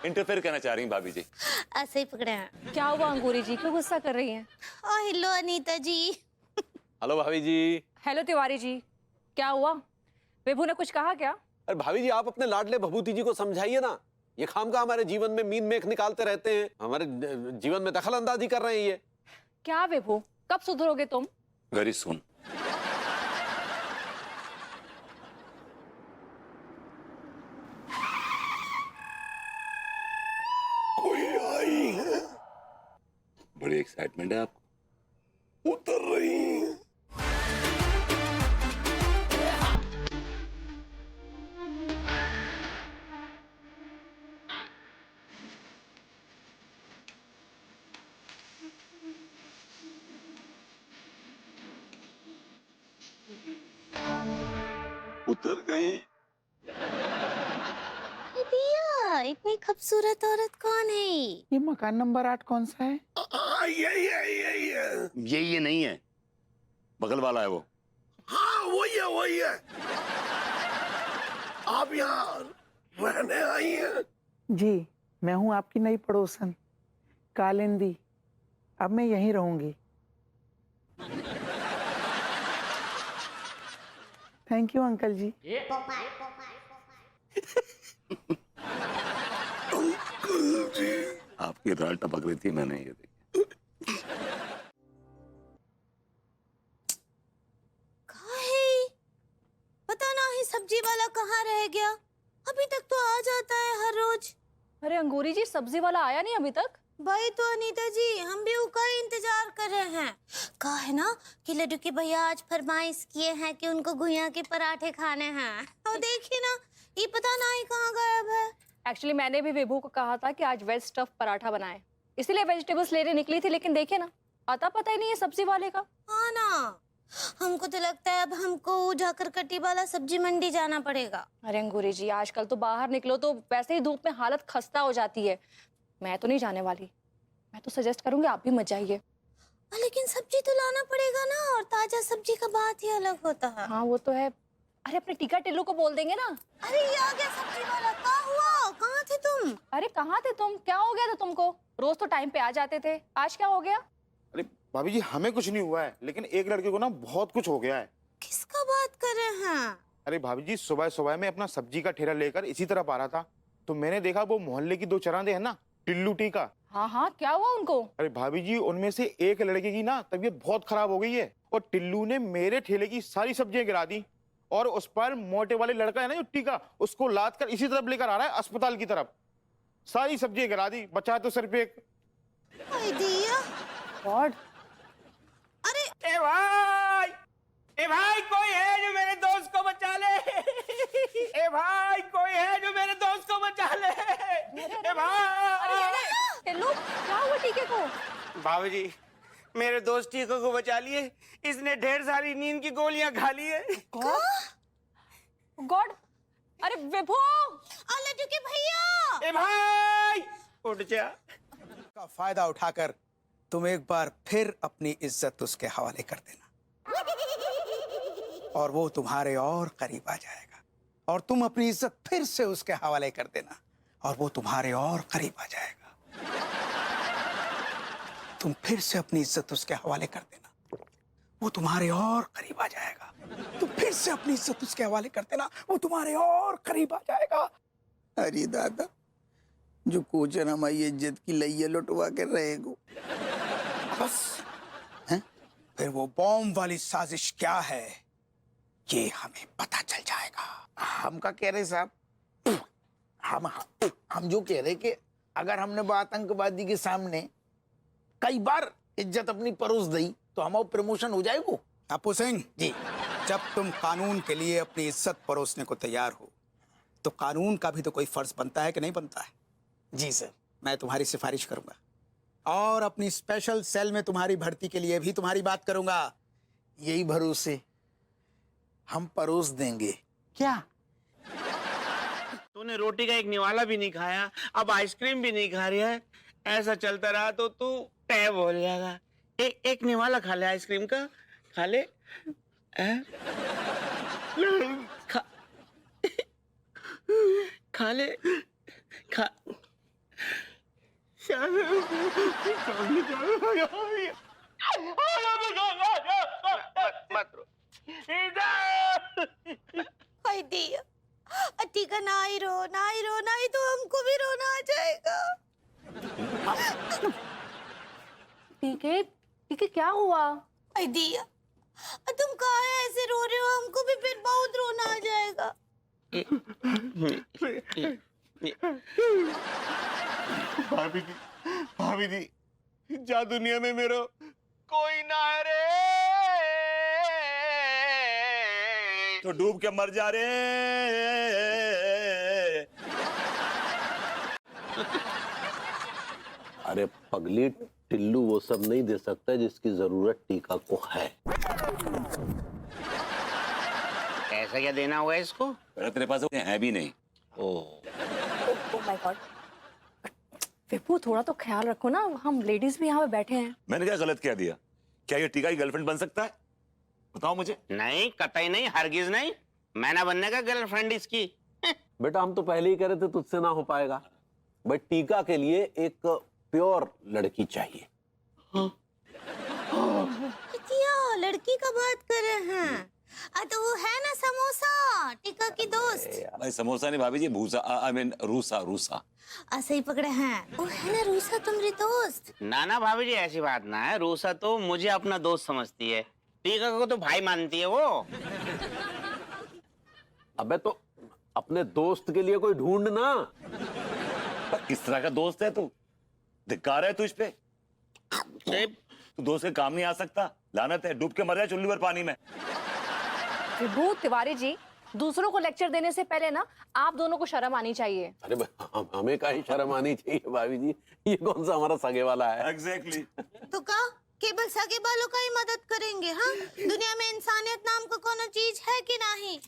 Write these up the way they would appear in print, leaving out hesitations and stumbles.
Interfere करना चाह रही हैं भाभी जी। ऐसे ही पकड़े हैं। क्या हुआ अंगूरी जी, क्यों गुस्सा कर रही हैं? हेलो अनीता जी। हेलो भाभी जी। हेलो तिवारी जी, क्या हुआ? विभू ने कुछ कहा क्या? अरे भाभी जी, आप अपने लाडले भभूति जी को समझाइए ना। ये खामखा हमारे जीवन में मीन मेख निकालते रहते हैं, हमारे जीवन में दखल अंदाजी कर रहे हैं ये। क्या विभू, कब सुधरोगे तुम? Very soon. कोई आई है? बड़ी एक्साइटमेंट है आपको। उतर रही है। उतर गई। दिया, इतनी खूबसूरत औरत कौन है? ये मकान नंबर 8 कौन सा है? ये नहीं है, बगल वाला है वो। हाँ वही है। आप यहाँ रहने आई हैं? जी, मैं हूँ आपकी नई पड़ोसन कालिंदी। अब मैं यहीं रहूंगी। थैंक यू अंकल जी। अंकल जी। आपकी राल टपक रही थी, मैंने ये देखी। कहाँ है? पता नहीं सब्जी वाला कहाँ रह गया। अभी तक तो आ जाता है हर रोज। अरे अंगूरी जी, सब्जी वाला आया नहीं अभी तक? भाई तो अनीता जी, हम भी उसका ही इंतजार कर रहे हैं। कहा है ना कि लड्डू के भैया आज फरमाइश किए हैं कि उनको घुइयां के पराठे खाने हैं। तो देखिए ना, ये पता नहीं कहाँ गायब है। एक्चुअली मैंने भी विभू को कहा था कि आज वेज स्टफ पराठा बनाए, इसीलिए वेजिटेबल्स लेने निकली थी, लेकिन देखिए ना, आता पता ही नहीं है सब्जी वाले का। हाँ ना, हमको तो लगता है अब हमको झाकरकटी वाला सब्जी मंडी जाना पड़ेगा। अरे अंगूरी जी, आजकल तो बाहर निकलो तो वैसे ही धूप में हालत खस्ता हो जाती है। मैं तो नहीं जाने वाली। मैं तो सजेस्ट करूंगी आप भी मत जाइए। लेकिन सब्जी तो लाना पड़ेगा ना, और ताजा सब्जी का बात ही अलग होता है। हाँ वो तो है। अरे अपने टीका टिल्लू को बोल देंगे ना। अरे ये आ गया सब्जी वाला। क्या हुआ? कहाँ थे तुम? अरे कहाँ थे तुम? क्या हो गया था तुमको? रोज तो टाइम पे आ जाते थे, आज क्या हो गया? अरे भाभी जी, हमें कुछ नहीं हुआ है, लेकिन एक लड़के को ना बहुत कुछ हो गया है। किसका बात कर रहे हैं? अरे भाभी जी, सुबह सुबह में अपना सब्जी का ठेला लेकर इसी तरफ आ रहा था, तो मैंने देखा वो मोहल्ले की 2 चरांदे हैं ना, टिल्लू टीका। हाँ हाँ, क्या हुआ उनको? अरे भाभी जी, उनमें से एक लड़के की ना तबीयत बहुत खराब हो गई है, और टिल्लू ने मेरे ठेले की सारी सब्जियां गिरा दी, और उस पर मोटे वाले लड़का है ना जो टीका, उसको लाद कर इसी तरफ लेकर आ रहा है, अस्पताल की तरफ। सारी सब्जियां गिरा दी, बचा तो सिर्फ एक। दिया। गॉड। अरे ए भाई कोई है जो मेरे दोस्त को बचा ले। ए भाई कोई है जो मेरे दोस्त को बचा ले। ए भाई टिल्लू, क्या हुआ टीके को? भाभी जी, मेरे दोस्त टीको को बचा लिए, इसने ढेर सारी नींद की गोलियां खा ली है। गॉड। अरे विभू, लड्डू के भैया। ए भाई उठ जा। का फायदा उठाकर तुम एक बार फिर अपनी इज्जत उसके हवाले कर देना, और वो तुम्हारे और करीब आ जाएगा। और तुम अपनी इज्जत फिर से उसके हवाले कर देना, और वो तुम्हारे और करीब आ जाएगा। तुम फिर से अपनी इज्जत उसके हवाले कर देना, वो तुम्हारे और करीब आ जाएगा। तुम फिर से अपनी इज्जत उसके हवाले कर देना, वो तुम्हारे और करीब आ जाएगा। अरे दादा, जो कोचर हमारी इज्जत की लैया लुटवा कर रहेगो। बस हैं? फिर वो बॉम्ब वाली साजिश क्या है, ये हमें पता चल जाएगा। हम का कह रहे साहब, हम जो कह रहे कि अगर हमने आतंकवादी के सामने कई बार इज्जत अपनी परोस दी तो हमारा प्रमोशन हो जाएगा। अपू सिंह जी, जब तुम कानून के लिए अपनी इज्जत परोसने को तैयार हो, तो कानून का भी तो कोई फर्ज बनता है कि नहीं बनता है? जी सर। मैं तुम्हारी सिफारिश करूंगा, और अपनी स्पेशल सेल में तुम्हारी भर्ती के लिए भी तुम्हारी बात करूंगा। यही भरोसे हम परोस देंगे। क्या? तूने रोटी का एक निवाला भी नहीं खाया, अब आइसक्रीम भी नहीं खा रहा है। ऐसा चलता रहा तो तू टैब हो जाएगा। एक निवाला खा ले आइसक्रीम का, खा ले। खा ले, खा हाय दिया, टीका ना ही रो, नहीं तो हमको भी रोना आ जाएगा। टीके टीके क्या हुआ? हाय दिया, तुम काहे ऐसे रो रहे हो? हमको भी फिर बहुत रोना आ जाएगा। भाभी जी जा दुनिया में मेरो कोई ना है रे, तो डूब के मर जा रे। अरे पगली, टिल्लू वो सब नहीं दे सकता जिसकी जरूरत टीका को है। ऐसा क्या देना होगा इसको? अरे तेरे पास है भी नहीं। Oh my God. विभू थोड़ा तो ख्याल रखो ना, हम लेडीज भी यहाँ पे बैठे हैं। मैंने क्या गलत कह दिया? क्या ये टीका की गर्लफ्रेंड बन सकता है? बताओ मुझे। नहीं, कतई नहीं, हरगिज नहीं। मैं ना बनने का गर्लफ्रेंड इसकी। बेटा हम तो पहले ही कह रहे थे तुझसे ना हो पाएगा। बट टीका के लिए एक प्योर लड़की चाहिए। क्या लड़की का बात कर रहे हैं? तो वो है ना समोसा, टीका की दोस्त। भाई समोसा नहीं भाभी जी, भूसा, आई मीन रूसा। सही पकड़े हैं, वो है ना रूसा तुम्हारी दोस्त। ना भाभी जी, ऐसी बात ना है। रूसा तो मुझे अपना दोस्त समझती है, टीका को तो भाई मानती है वो। अबे तो अपने दोस्त के लिए कोई ढूंढ ना। पर किस तरह का दोस्त है तू? धिक्कार है तू इस पे। तू दोस्त के काम नहीं आ सकता, लानत है। डूब के मर जाए चुल्ली पर पानी में। विभू तिवारी जी, दूसरों को लेक्चर देने से पहले ना आप दोनों को शर्म आनी चाहिए। अरे हमें का ही शर्म आनी चाहिए भाभी जी, ये कौन सा हमारा सगे वाला है? एग्जैक्टली। तो का केवल सगे बालों का ही मदद करेंगे? हाँ, दुनिया में इंसानियत नाम का कोनो चीज है कि नहीं?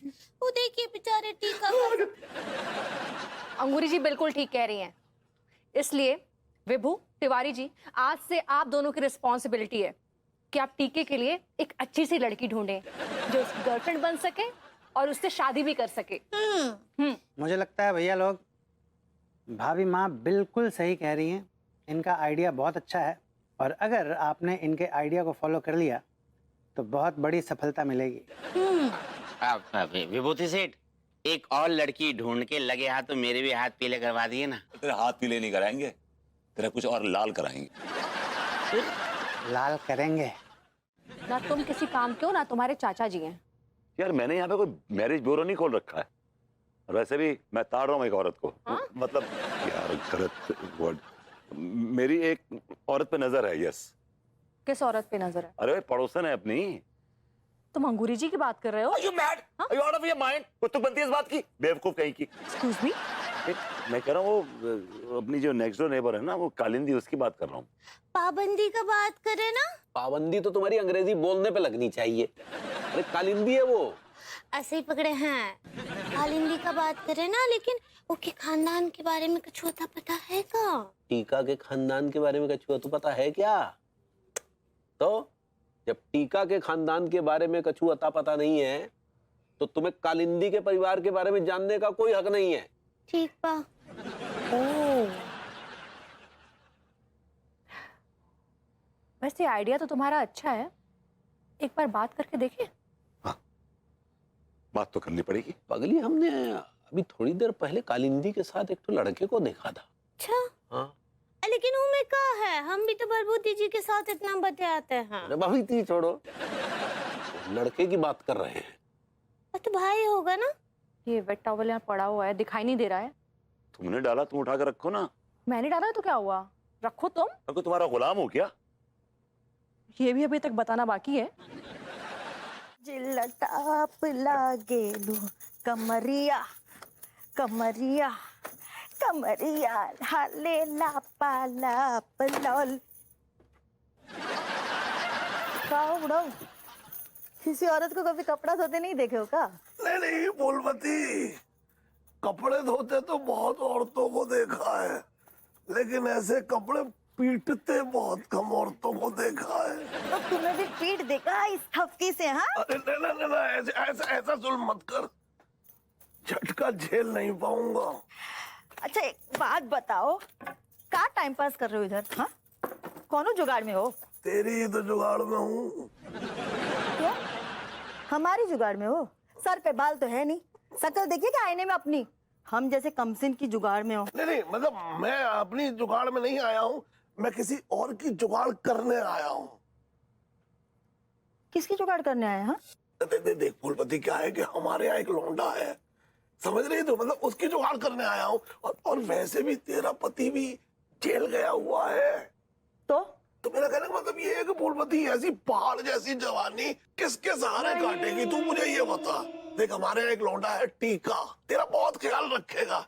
वो देखिए बेचारे टीका का। अंगूरी जी बिल्कुल ठीक कह रही हैं। इसलिए विभू तिवारी जी, आज से आप दोनों की रिस्पॉन्सिबिलिटी है कि आप टीके के लिए एक अच्छी सी लड़की ढूंढें जो उसकी गर्लफ्रेंड बन सके और उससे शादी भी कर सके। मुझे लगता है भैया लोग, भाभी माँ बिल्कुल सही कह रही हैं। इनका आइडिया बहुत अच्छा है और अगर आपने इनके आइडिया को फॉलो कर लिया तो बहुत बड़ी सफलता मिलेगी। विभूति सेठ, एक और लड़की ढूंढ के लगे हाथ तो मेरे भी हाथ पीले करवा दिए ना। तेरे हाथ पीले नहीं कराएंगे, तेरा कुछ और लाल कराएंगे। लाल करेंगे ना तुम किसी काम के हो ना तुम्हारे चाचा जी हैं। यार मैंने यहाँ पे कोई मैरिज ब्यूरो नहीं खोल रखा है, और वैसे भी मैं ताड़ रहा हूँ एक औरत को। मतलब यार गलत वर्ड, मेरी एक औरत पे नजर है। यस। किस औरत पे नजर है? अरे पड़ोसन है अपनी। तुम अंगूरी जी की बात कर रहे हो? Are you mad? Are you out of your mind? कुछ तो बनती है इस बात की, बेवकूफ कहीं की। Excuse me? मैं कह रहा हूँ वो अपनी जो नेक्स्ट डोर नेबर है ना, वो कालिंदी, उसकी बात कर रहा हूँ। पाबंदी का बात करे ना। पाबंदी तो तुम्हारी अंग्रेजी बोलने पे लगनी चाहिए। अरे कालिंदी है वो। ऐसे ही पकड़े हैं। कालिंदी का बात करे ना, लेकिन उसके खानदान के बारे में कुछ होता पता है का? टीका के खानदान के बारे में कछुआ तो पता है क्या? तो जब टीका के खानदान के बारे में कछु अता पता नहीं है तो तुम्हें कालिंदी के परिवार के बारे में जानने का कोई हक नहीं है। ठीक बा। वैसे आइडिया तो तुम्हारा अच्छा है, एक बार बात करके देखें। हाँ, बात तो करनी पड़ेगी। पगली, हमने अभी थोड़ी देर पहले कालिंदी के साथ एक तो लड़के को देखा था। अच्छा। हाँ, लेकिन उनमें का है, हम भी तो बलबूती जी के साथ इतना बतियाते हैं। अरे भाभी ती छोड़ो, लड़के की बात कर रहे हैं। तो भाई होगा ना? ये वेट टॉवल यहाँ पड़ा हुआ है, दिखाई नहीं दे रहा है। तुमने डाला, तुम उठा कर रखो ना। मैंने डाला है तो क्या हुआ, रखो तुम। मैं तुम्हारा गुलाम हूँ क्या? ये भी अभी तक बताना बाकी है। जिल्लटाप लागेलू कमरिया कमरिया कमरिया हाले लापा लाप लॉल। किसी औरत को कभी कपड़ा धोते नहीं देखे हो का? नहीं बोलमती, कपड़े धोते तो बहुत औरतों को देखा है, लेकिन ऐसे कपड़े पीटते बहुत कम औरतों को देखा है। तो तुम्हें भी पीट देखा इस थपकी से? हाँ, अरे नहीं, ऐसा जुल्म मत कर, झटका झेल नहीं पाऊंगा। अच्छा एक बात बताओ, क्या टाइम पास कर रहे हो इधर? हाँ, कौन जुगाड़ में हो? तेरी ही तो जुगाड़ में हूँ। क्या हमारी जुगाड़ में हो? सर पे बाल तो है नहीं, शक्ल देखिए क्या आईने में अपनी। हम जैसे कमसिन की जुगाड़ में हो। नहीं, मतलब मैं अपनी जुगाड़ में नहीं आया हूँ, मैं किसी और की जुगाड़ करने आया हूँ। किसकी जुगाड़ करने आए? हाँ, देख फूलपति, क्या है कि हमारे यहाँ एक लौंडा है, समझ रही तो, मतलब उसकी जुगाड़ करने आया हूँ। और वैसे भी तेरा पति भी जेल गया हुआ है। तो मेरा कहने का मतलब ये है कि फूलपति ऐसी पहाड़ जैसी जवानी किसके सहारे काटेगी, तू मुझे ये बता। देख हमारे यहाँ एक लौंडा है टीका, तेरा बहुत ख्याल रखेगा।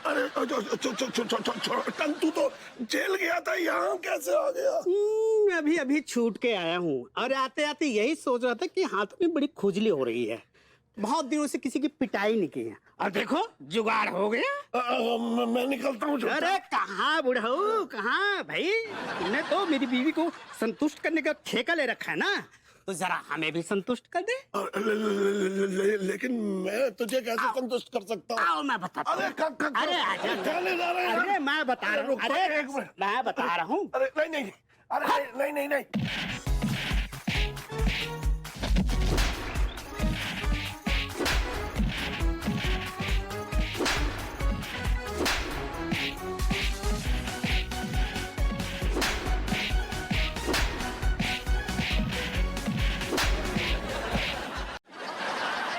अरे टंग, तू तो जेल गया था, यहाँ कैसे आ गया? अभी अभी छूट के आया हूँ और आते आते यही सोच रहा था कि हाथ में बड़ी खुजली हो रही है। बहुत दिनों से किसी की पिटाई नहीं की है और देखो जुगाड़ हो गया। मैं निकलता हूँ। अरे कहाँ बुढ़ऊ, कहाँ भाई? तुमने तो मेरी बीवी को संतुष्ट करने का ठेका ले रखा है ना, तो जरा हमें भी संतुष्ट कर दे। लेकिन मैं तुझे कैसे संतुष्ट कर सकता हूँ? आओ मैं बताता हूँ। अरे आजा। क्या ले जा रहे हैं? अरे मैं बता रहा हूँ। अरे मैं बता रहा हूँ। अरे नहीं नहीं, अरे नहीं नहीं नहीं।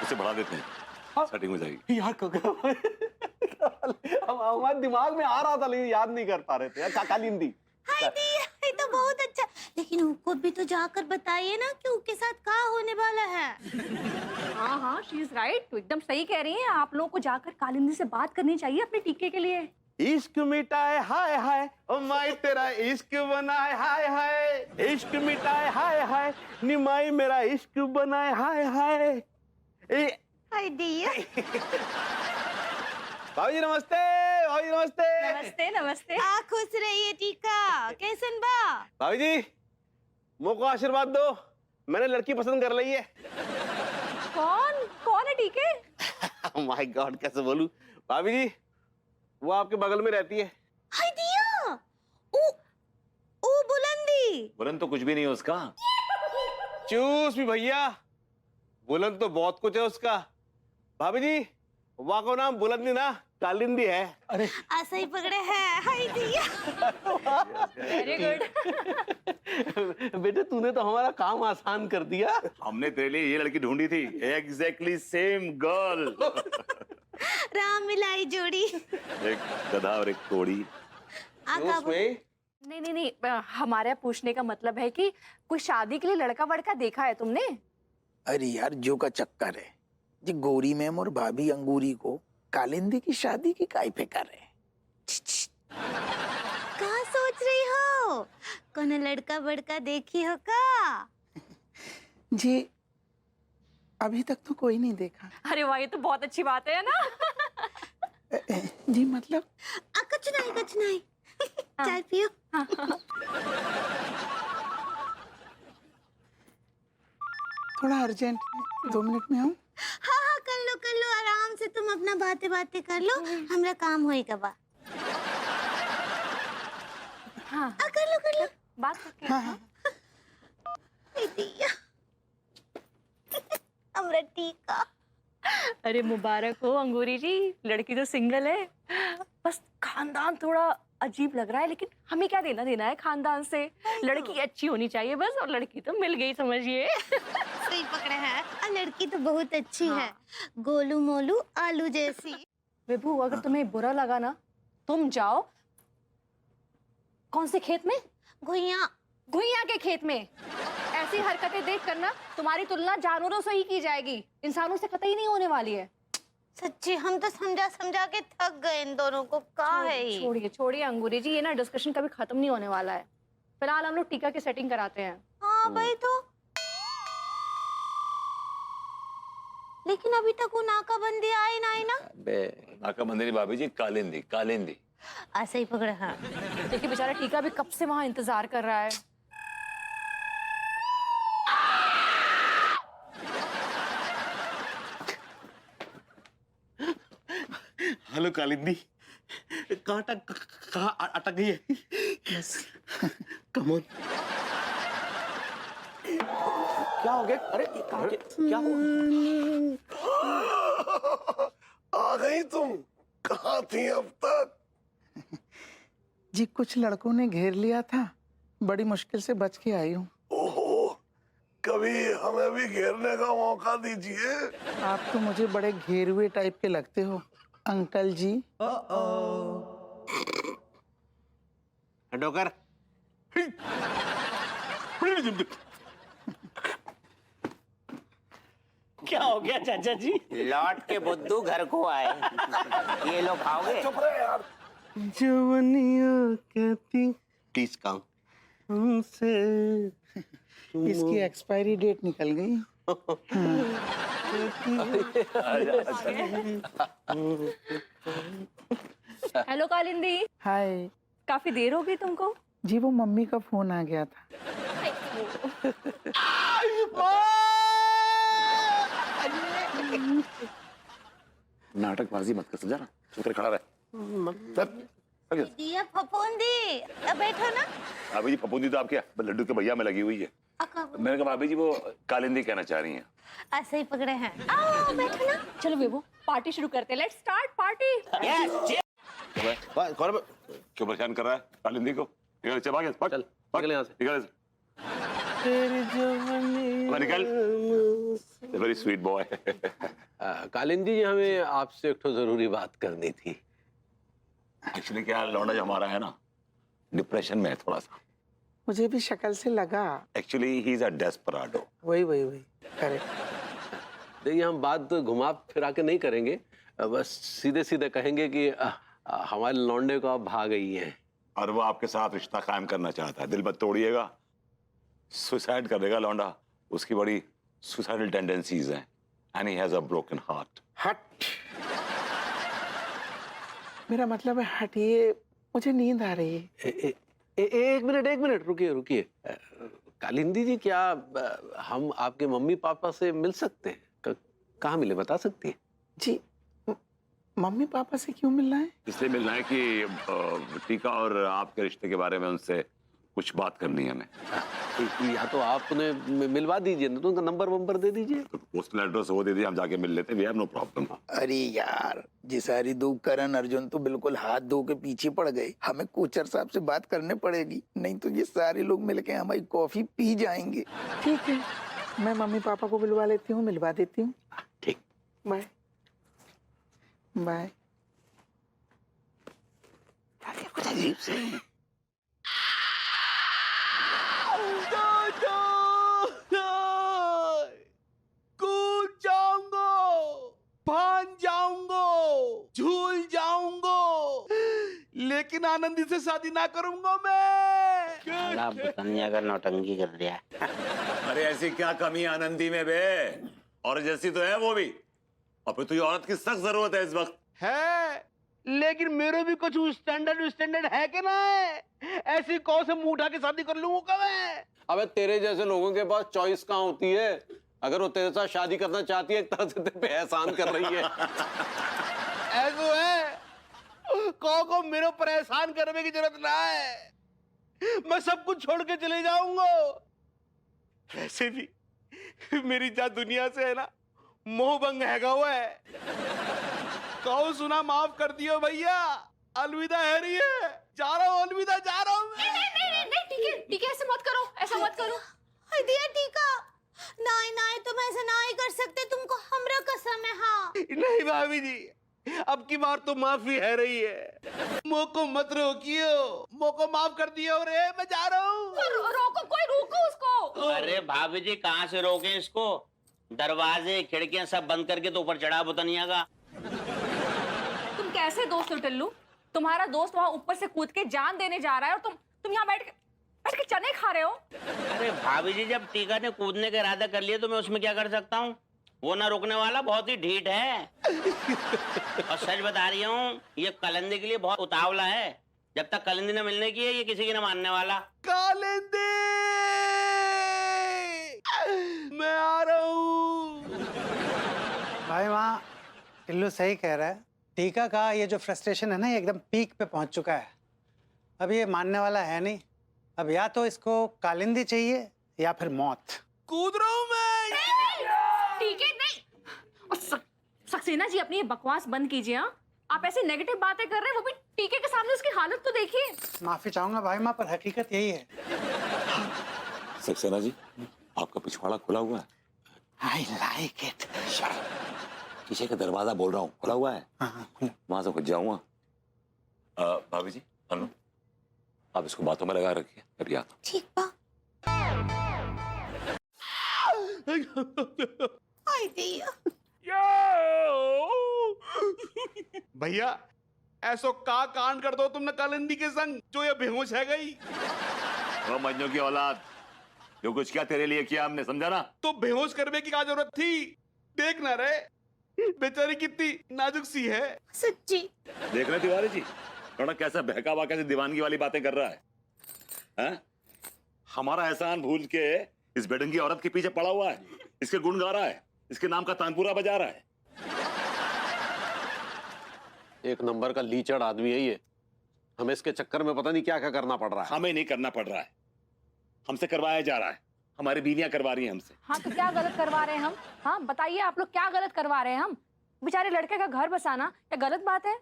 इसे बढ़ा देते हैं, सेटिंग हो जाएगी। यार हमारे दिमाग में आ रहा था लेकिन याद नहीं कर पा रहे थे यार। कालिंदी, हाय दी, ये तो बहुत अच्छा, लेकिन उनको भी तो जाकर बताइए ना कि उनके साथ क्या होने वाला है। हाँ हाँ, शी इज राइट, तो एकदम सही कह रही हैं। आप लोगों को जाकर कालिंदी से बात करनी चाहिए अपने टीके के लिए। इश्क मिटाए हाय हाय, ओ माई तेरा इश्क बनाए हाय हाय। इश्क मिटाए हाय हाय, निमाई मेरा इश्क बनाए हाय हाय। हाय दी। भाभी नमस्ते, भाभी नमस्ते। नमस्ते नमस्ते। आ खुश रहिए टीका, कैसन बा? भाभी जी मुझको आशीर्वाद दो, मैंने लड़की पसंद कर ली है। कौन कौन है टीके? माय गॉड, कैसे बोलूं भाभी जी, वो आपके बगल में रहती है। हाय दिया, ओ बुलंदी। बुलंद तो कुछ भी नहीं है उसका। चूस भी भैया, बुलंद तो बहुत कुछ है उसका। भाभी जी वहाँ को नाम बुलंदी ना कालिंदी है। अरे ऐसा ही पकड़े है। हाय दिया। Very good. बेटे तूने तो हमारा काम आसान कर दिया। हमने तेरे लिए ये लड़की ढूंढी थी, एग्जैक्टली सेम गर्ल। राम मिलाई जोड़ी। एक गधा और एक तोड़ी। नहीं नहीं नहीं, हमारे पूछने का मतलब है कि कोई शादी के लिए लड़का वड़का देखा है तुमने? अरे यार जो का चक्कर है जी, गोरी मैम और भाभी अंगूरी को कालिंदी की शादी की काय पे कर रहे हैं। कहाँ सोच रही हो? कौन लड़का बड़का देखी हो का? जी अभी तक तो कोई नहीं देखा। अरे वाह, ये तो बहुत अच्छी बात है ना। जी मतलब कुछ नहीं। चाय पियो। थोड़ा अर्जेंट, 2 मिनट में आऊं? हाँ कर लो आराम से, तुम अपना बातें कर लो, हमरा काम होई कबा। हाँ कर लो बात करके। हाँ। हमरा टीका। अरे मुबारक हो अंगूरी जी, लड़की तो सिंगल है। बस खानदान थोड़ा अजीब लग रहा है, लेकिन हमें क्या देना है खानदान से। लड़की अच्छी होनी चाहिए बस, और लड़की तो मिल गई समझिए। सही पकड़े हैं। लड़की तो बहुत अच्छी है, गोलू मोलू आलू जैसी। विभू अगर तुम्हें बुरा लगा ना, तुम जाओ कौन से खेत में? घुइयां के खेत में। ऐसी हरकतें देख कर ना तुम्हारी तुलना जानवरों से ही की जाएगी, इंसानों से कतई नहीं होने वाली है। सच्ची हम तो समझा के थक गए इन दोनों को। कहाँ है ये? छोड़िए अंगूरी जी, ये ना डिस्कशन कभी खत्म नहीं होने वाला है। फिलहाल हम लोग टीका की सेटिंग कराते हैं। हाँ भाई, तो लेकिन अभी तक वो नाकाबंदी आई ना। नाकाबंदी नहीं भाभी जी, कालिंदी। ऐसे ही पकड़े हैं। देखिए बेचारा टीका भी कब से वहां इंतजार कर रहा है। हेलो कालिंदी, कहाँ अटक गई है? Come on. क्या हो गया? अरे क्या हुआ? आ गई तुम? कहाँ थी अब तक? जी कुछ लड़कों ने घेर लिया था, बड़ी मुश्किल से बच के आई हूँ। ओहो, कभी हमें भी घेरने का मौका दीजिए। आप तो मुझे बड़े घेरुए टाइप के लगते हो अंकल जी। डोकर क्या हो गया चाचा जी? लौट के बुद्धू घर को आए। ये लो खाओगे? चुप रहे यार। जवनिया कहती प्लीज काम। हमसे इसकी एक्सपायरी डेट निकल गई। हेलो कालिंदी, हाय काफी देर हो गई तुमको। जी, वो मम्मी का फोन आ गया था। नाटकबाजी मत कर, समझा ना? चुप कर खड़ा रह। दिया फफूंदी, अब बैठो ना। भाभी जी फफूंदी तो आपके लड्डू के भैया में लगी हुई है। मैंने कहा भाभी जी वो कालिंदी कहना चाह रही हैं। ऐसे ही पकड़े हैं। आओ बैठो ना। चलो विभू, पार्टी शुरू करते हैं। Let's start party. क्यों परेशान कर रहा है कालिंदी को? निकल, चल भाग, भाग, चल भाग, निकल यहाँ से। निकल ऐसे। निकल। Very sweet boy. Kalindi ji, हमें आपसे एक तो जरूरी बात करनी थी। एक्चुअली क्या लौंडा जो हमारा है ना, डिप्रेशन में है थोड़ा सा। मुझे भी शक्ल से लगा। Actually he is a desperado. वही करेक्ट। देखिए, हम बात घुमा फिरा के नहीं करेंगे, बस सीधे सीधे कहेंगे कि हमारे लौंडे को आप भाग गई हैं और वो आपके साथ रिश्ता कायम करना चाहता है। दिल मत तोड़िएगा, सुसाइड कर देगा लौंडा। उसकी बड़ी सुसाइडल टेंडेंसीज हैं and he has a broken heart. हट, मेरा मतलब है हटिए, मुझे नींद आ रही है। एक मिनट रुकिए। कालिंदी जी, क्या हम आपके मम्मी पापा से मिल सकते हैं? कहाँ मिले, बता सकती हैं? जी, मम्मी पापा से क्यों मिलना है? इसलिए मिलना है कि टीका और आपके रिश्ते के बारे में उनसे कुछ बात करनी है हमें। या तो आप उन्हें मिलवा दीजिए ना, तो उनका नंबर वंबर दे दीजिए। तो पोस्टल एड्रेस वो दे दीजिए, हम जाके मिल लेते। We have no problem. अरे यार, जी सारी दो करण अर्जुन तो बिल्कुल हाथ धो के पीछे पड़ गए। हमें कोचर साहब से बात करने पड़ेगी, नहीं तो ये सारे लोग मिलके हमारी कॉफी पी जाएंगे। ठीक है, मैं मम्मी पापा को बुलवा लेती हूँ, मिलवा देती हूँ। ठीक, बाय बाय। कुछ अजीब से कूद जाऊंगा, भान जाऊंगा, झूल जाऊंगा, लेकिन आनंदी से शादी ना करूंगा मैं। बतनिया का नौटंकी कर दिया। अरे ऐसी क्या कमी है आनंदी में बे? और जैसी तो है वो भी। और फिर तुझे औरत की सख्त जरूरत है इस वक्त। है, लेकिन मेरे भी कुछ स्टैंडर्ड है कि ना है? ऐसी कौन से मुंह उठा के शादी कर लूंगा मैं? अबे तेरे जैसे लोगों के पास चॉइस कहाँ होती है? अगर वो तेरे साथ शादी करना चाहती है, एक तरह से तेरे पे एहसान कर रही है। ऐसो है, को मेरे ऊपर एहसान करने की जरूरत ना है। मैं सब कुछ छोड़ के चले जाऊंगा। वैसे भी मेरी जान दुनिया से है ना, मोह भंग हैगा हुआ है। कहो सुना, माफ कर दियो भैया, अलविदा है रही है। जा रहा हूँ, अलविदा, जा रहा हूँ। नहीं, ठीक है, ऐसे मत करो, ऐसा मत करो। दिया टीका, नहीं तुम ऐसा नहीं कर सकते, तुमको हमरा कसम है। हाँ नहीं भाभी जी, अब की बार तो माफी है रही है। मोह को मत रोकियो, मोह को माफ कर दियो रे, मैं जा रहा हूँ। रोको, कोई रोको उसको। अरे भाभी जी, कहाँ से रोके इसको? दरवाजे खिड़कियां सब बंद करके तो ऊपर चढ़ा बुतनिया का। तुम कैसे दोस्त हो टल्लू? तुम्हारा दोस्त वहाँ ऊपर से कूद के जान देने जा रहा है और तुम यहाँ बैठ के चने खा रहे हो। अरे भाभी जी, जब टीका ने कूदने का इरादा कर लिया तो मैं उसमें क्या कर सकता हूँ? वो ना रुकने वाला बहुत ही ढीठ है। और सच बता रही हूँ, ये कालिंदी के लिए बहुत उतावला है। जब तक कालिंदी ने मिलने की है, ये किसी की न मानने वाला। कालिंदी, मैं आ रहा हूँ। भाई वहाँ टिल्लू सही कह रहा है, टीका का ये जो फ्रस्ट्रेशन है ना, ये एकदम पीक पे पहुंच चुका है। अब ये मानने वाला है नहीं। अब या तो इसको कालिंदी चाहिए या फिर मौत। कूद रहा हूं मैं। ठीक है, नहीं। और सक्सेना जी, अपनी ये बकवास बंद कीजिए। हाँ, आप ऐसे नेगेटिव बातें कर रहे हैं, वो भी टीके के सामने। उसकी हालत तो देखिए। माफी चाहूंगा भाई माँ, पर हकीकत यही है। सक्सेना जी, आपका पिछवाड़ा खुला हुआ है। I like it. पीछे का दरवाजा बोल रहा हूँ, खुला हुआ है। वहां से खुद जाऊंगा। भाभी जी, अनु, आप इसको बातों में लगा रखिए, अभी आता हूँ। ठीक बा। आई दिया। भैया, ऐसो का कांड कर दो तुमने कालिंदी के संग जो ये बेहोश है गई। वो मजनू की औलाद, जो कुछ क्या तेरे लिए किया हमने, समझा ना? तो बेहोश करने की क्या जरूरत थी? देख ना रहे बेचारी कितनी नाजुक सी है। सच्ची। देख रहे तिवारी जी, थोड़ा कैसा बहकावा, कैसे दीवानगी वाली बातें कर रहा है, हैं? हमारा एहसान भूल के इस बेढंगी औरत के पीछे पड़ा हुआ है, इसके गुण गा रहा है, इसके नाम का तानपुरा बजा रहा है। एक नंबर का लीचड़ आदमी है ये। हमें इसके चक्कर में पता नहीं क्या क्या करना पड़ रहा है। हमें नहीं करना पड़ रहा है, हमसे करवाया जा रहा है। हमारी बीवियां करवा रही हैं हमसे। हाँ, तो क्या गलत करवा रहे हैं हम? हाँ, बताइए आप लोग, क्या गलत करवा रहे हैं हम? बेचारे लड़के का घर बसाना क्या गलत बात है?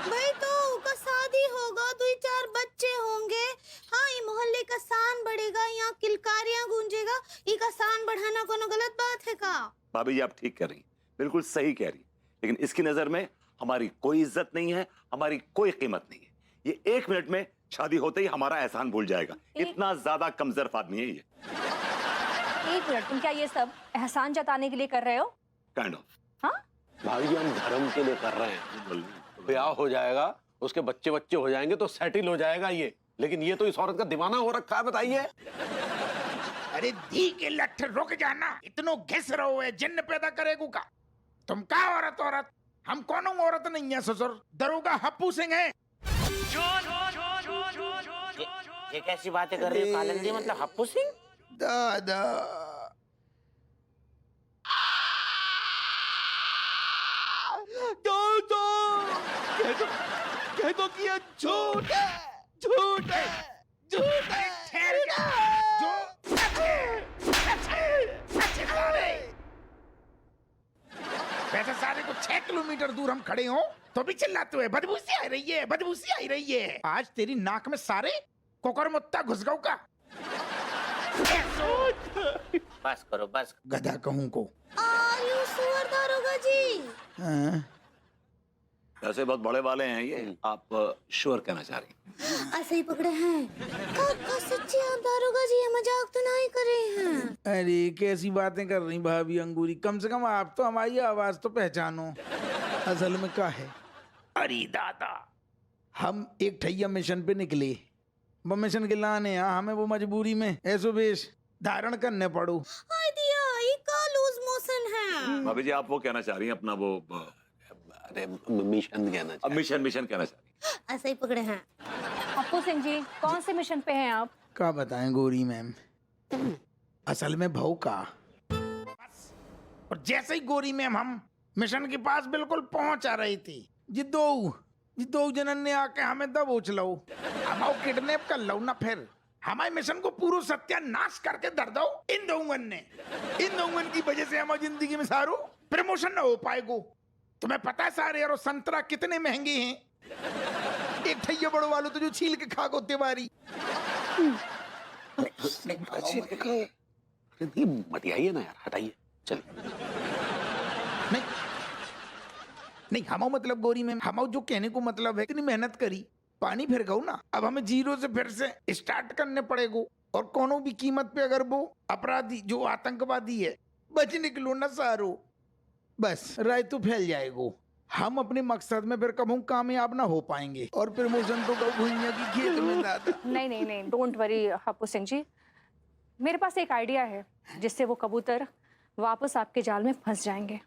भाई तो का शादी होगा, 2-4 बच्चे होंगे। हाँ, ये मोहल्ले का शान बढ़ेगा, यहाँ किलकारियाँ गूंजेगा। ये का शान बढ़ाना कोनो गलत बात है का? भाभी जी, आप ठीक कह रही, बिल्कुल सही कह रही, लेकिन इसकी नजर में हमारी कोई इज्जत नहीं है, हमारी कोई कीमत नहीं है। ये 1 मिनट में शादी होते ही हमारा एहसान भूल जाएगा। इतना ज्यादा कमजोर आदमी है ये। 1 मिनट, तुम क्या ये सब एहसान जताने के लिए कर रहे हो? Kind of. हाँ, भाभी जी, हम धर्म के लिए कर रहे हैं। ब्याह हो जाएगा, उसके बच्चे बच्चे हो जाएंगे तो सेटिल हो जाएगा ये। लेकिन ये तो इस औरत का दीवाना हो रखा है, बताइए। अरे दी के लठ रुक जाना, इतनो घिस रहो है, जिन्न पैदा करेगू का। तुम का औरत, हम कौन औरत नहीं है ससुर, दरोगा हप्पू सिंह है। ये कैसी बातें कर रही हो कालिंदी? मतलब हप्पू सिंह? दादा कह दो कि ये झूठ है, झूठ है, झूठ है। ठहर जा, जो वैसे सारे को 6 किलोमीटर दूर हम खड़े हो तो भी चिल्लाते हुए बदबू सी आ रही है, बदबू सी आ रही है। आज तेरी नाक में सारे कोकर मुत्ता घुस गऊ का। बस करो, बस। गधा कहूं को। आयु सुअर दारोगा जी। हाँ। ऐसे बहुत बड़े वाले हैं ये, आप श्योर कहना चाह रही? ऐसे ही पकड़े हैं। काका सच्ची आप दारोगा जी, ये मजाक तो नहीं कर रहे हैं? अरे कैसी बातें कर रही भाभी अंगूरी, कम से कम आप तो हमारी आवाज तो पहचानो। असल में क्या है, अरे दादा, हम एक ठैया मिशन पे निकले। वो मिशन के लाने हमें वो मजबूरी में ऐसो वेश धारण करने पड़ो। हाय दिया, ये का लूज मोशन है। भाभी जी, आप वो कहना चाह रही हैं अपना वो, अरे मिशन कहना चाहिए। मिशन कहना चाह रही। ऐसे ही पकड़े हैं। हप्पू सिंह जी, कौन से मिशन पे हैं आप? क्या बताएं गोरी मैम, असल में भाव का। और जैसे ही गोरी मैम हम मिशन के पास बिल्कुल पहुंच आ रही थी, जिद्दो जनन ने आके हमें दबोच लो, हम किडनैप कर लो ना, फिर हमारे मिशन को पूरा सत्यानाश करके दर दो इन दोंगन ने। इन दोंगन की वजह से हमारी जिंदगी में सारो प्रमोशन ना हो पाएगो। तुम्हें पता है सारे यारो संतरा कितने महंगे हैं? एक ठैया बड़ो वालो तो जो छील के खा गो तिवारी। मटियाइए ना यार, हटाइए, चलिए। नहीं हम मतलब गोरी में हम जो कहने को मतलब है, इतनी मेहनत करी, पानी फिर गऊ ना, अब हमें जीरो से फिर से स्टार्ट करने पड़ेगो। और कोनो भी कीमत पे अगर वो अपराधी जो आतंकवादी है बच निकलो ना सारो, बस राय तो फैल जाएगो। हम अपने मकसद में फिर कभी कामयाब ना हो पाएंगे और प्रमोशन तो भुइयां की खेत में दादा। नहीं, डोंट वरी हप्पू सिंह जी, मेरे पास एक आइडिया है जिससे वो कबूतर वापस आपके जाल में फंस जाएंगे।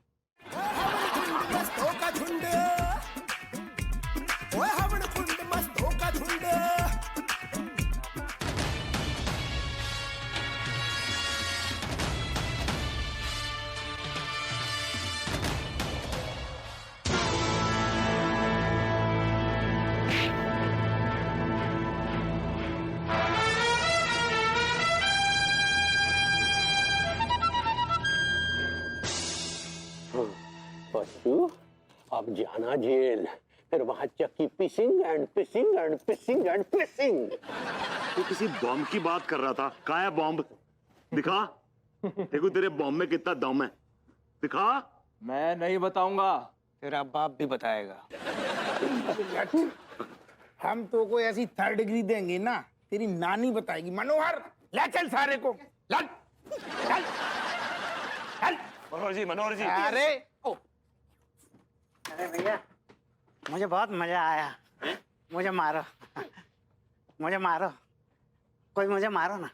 अब जाना जेल, फिर वहां चक्की पिसिंग एंड पिसिंग एंड पिसिंग एंड पिसिंग। तू किसी बॉम्ब की बात कर रहा था, कहाँ है बॉम्ब? दिखा, देखो तेरे बॉम्ब में कितना दम है, दिखा। मैं नहीं बताऊंगा। तेरा बाप भी बताएगा। हम तो कोई ऐसी 3rd डिग्री देंगे ना, तेरी नानी बताएगी। मनोहर ले चल सारे को, चल चल चल। मनोहर जी अरे अरे भैया, मुझे बहुत मजा आया। मुझे मारो, मुझे मारो, कोई मुझे मारो ना।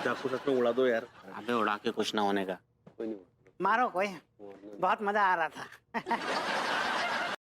चाकू रख उड़ा दो यार। अबे उड़ा के कुछ ना होने का। मारो कोई, बहुत मजा आ रहा था।